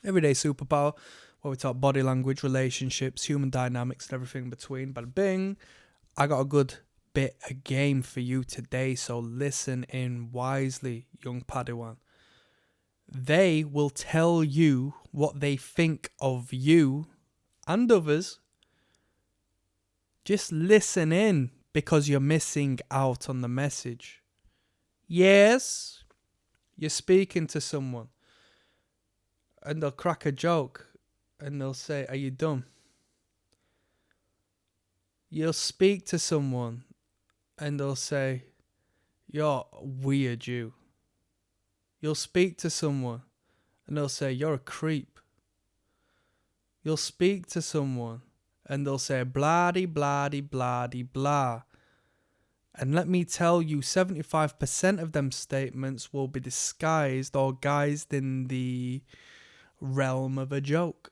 Everyday superpower, where we talk body language, relationships, human dynamics, and everything in between. But bing, I got a good bit of game for you today, so listen in wisely, young Padawan. They will tell you what they think of you and others. Just listen in because you're missing out on the message. Yes, you're speaking to someone and they'll crack a joke and they'll say, "Are you dumb?" You'll speak to someone and they'll say, "You're weird, you." You'll speak to someone and they'll say, "You're a creep." You'll speak to someone and they'll say, "Blah-de, blah-de, blah-de, blah." And let me tell you, 75% of them statements will be disguised or guised in the realm of a joke.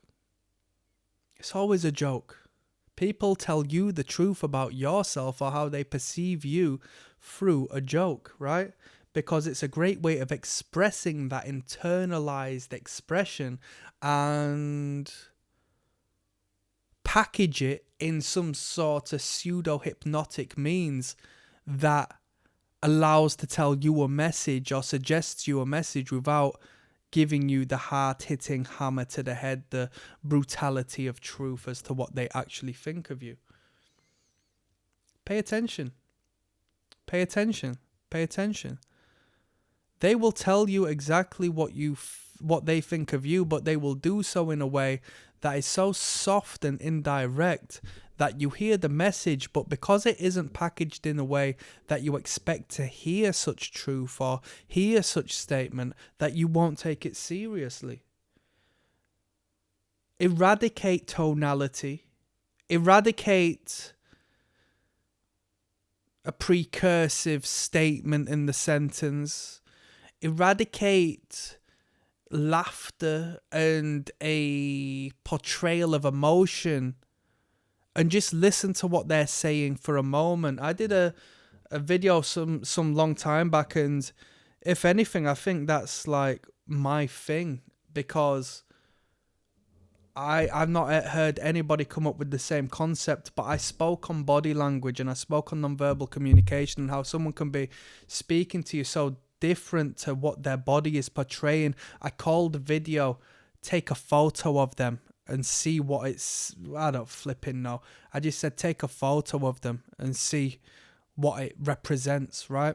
It's always a joke. People tell you the truth about yourself or how they perceive you through a joke, right? Because it's a great way of expressing that internalized expression and package it in some sort of pseudo-hypnotic means that allows to tell you a message or suggests you a message without giving you the hard-hitting hammer to the head, the brutality of truth as to what they actually think of you. Pay attention. Pay attention. Pay attention. They will tell you exactly what they think of you, but they will do so in a way that is so soft and indirect that you hear the message, but because it isn't packaged in a way that you expect to hear such truth or hear such statement, that you won't take it seriously. Eradicate tonality. Eradicate a precursive statement in the sentence. Eradicate laughter and a portrayal of emotion, and just listen to what they're saying for a moment. I did a video some long time back, and if anything, I think that's like my thing, because I've not heard anybody come up with the same concept, but I spoke on body language and I spoke on nonverbal communication and how someone can be speaking to you so different to what their body is portraying. I called the video "Take a photo of them and see what it's..." I don't flipping know. I just said take a photo of them and see what it represents, right?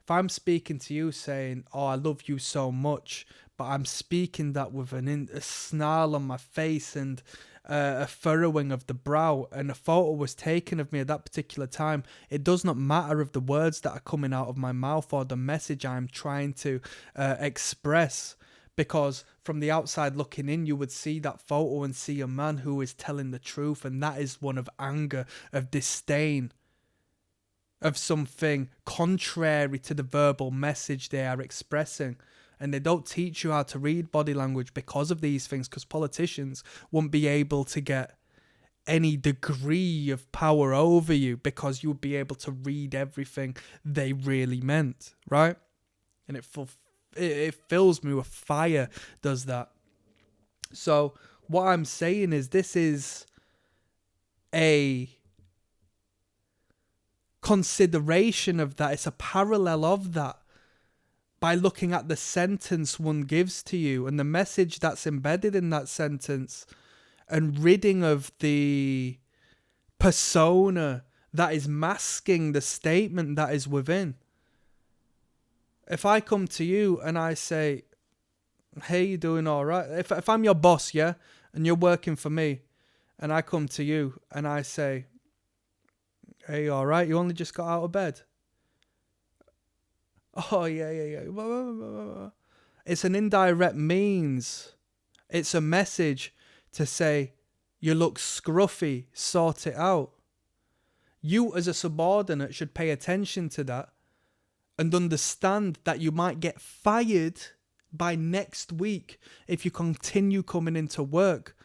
If I'm speaking to you saying, "Oh, I love you so much," but I'm speaking that with a snarl on my face and a furrowing of the brow, and a photo was taken of me at that particular time, it does not matter of the words that are coming out of my mouth or the message I'm trying to express, because from the outside looking in, you would see that photo and see a man who is telling the truth, and that is one of anger, of disdain, of something contrary to the verbal message they are expressing. And they don't teach you how to read body language because of these things, because politicians won't be able to get any degree of power over you because you would be able to read everything they really meant, right? And it fills me with fire, does that. So what I'm saying is, this is a consideration of that. It's a parallel of that, by looking at the sentence one gives to you and the message that's embedded in that sentence, and ridding of the persona that is masking the statement that is within. If I come to you and I say, "Hey, you doing all right?" If I'm your boss, yeah, and you're working for me, and I come to you and I say, "Hey, all right? You only just got out of bed?" "Oh, yeah. It's an indirect means. It's a message to say, "You look scruffy, sort it out." You as a subordinate should pay attention to that and understand that you might get fired by next week if you continue coming into work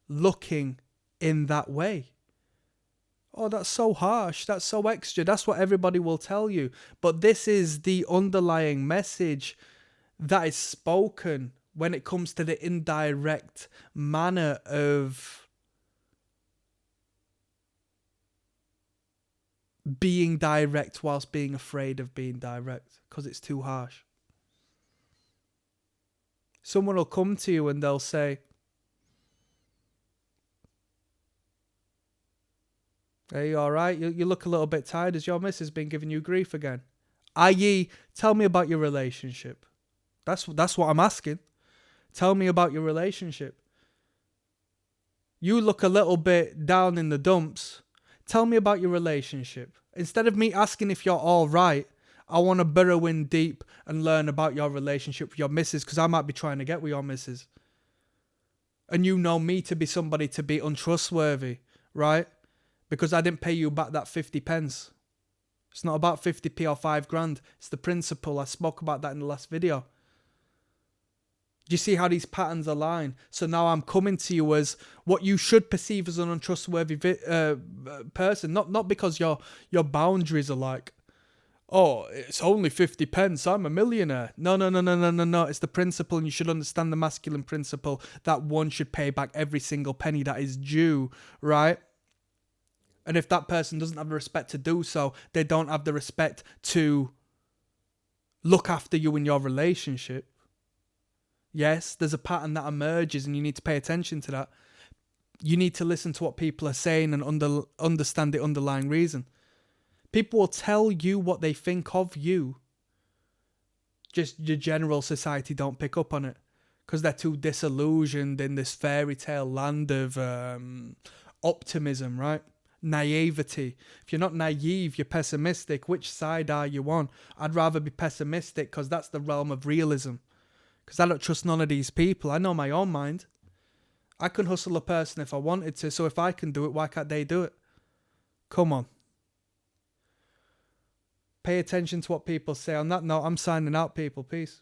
looking in that way. "Oh, that's so harsh, that's so extra." That's what everybody will tell you. But this is the underlying message that is spoken when it comes to the indirect manner of being direct whilst being afraid of being direct because it's too harsh. Someone will come to you and they'll say, "Hey, you all right? You look a little bit tired. Has your missus been giving you grief again?" I.e., tell me about your relationship. That's what I'm asking. Tell me about your relationship. You look a little bit down in the dumps. Tell me about your relationship. Instead of me asking if you're all right, I want to burrow in deep and learn about your relationship with your missus, because I might be trying to get with your missus. And you know me to be somebody to be untrustworthy, right? Because I didn't pay you back that 50 pence. It's not about 50p or 5 grand. It's the principle. I spoke about that in the last video. Do you see how these patterns align? So now I'm coming to you as what you should perceive as an untrustworthy person. Not because your boundaries are like, oh, it's only 50 pence, I'm a millionaire. No. It's the principle, and you should understand the masculine principle that one should pay back every single penny that is due, right? And if that person doesn't have the respect to do so, they don't have the respect to look after you in your relationship. Yes, there's a pattern that emerges and you need to pay attention to that. You need to listen to what people are saying and understand the underlying reason. People will tell you what they think of you. Just the general society don't pick up on it because they're too disillusioned in this fairy tale land of optimism, right? Naivety. If you're not naive, you're pessimistic. Which side are you on? I'd rather be pessimistic because that's the realm of realism. Because I don't trust none of these people. I know my own mind. I can hustle a person if I wanted to. So if I can do it, why can't they do it? Come on. Pay attention to what people say. On that note, I'm signing out, people. Peace.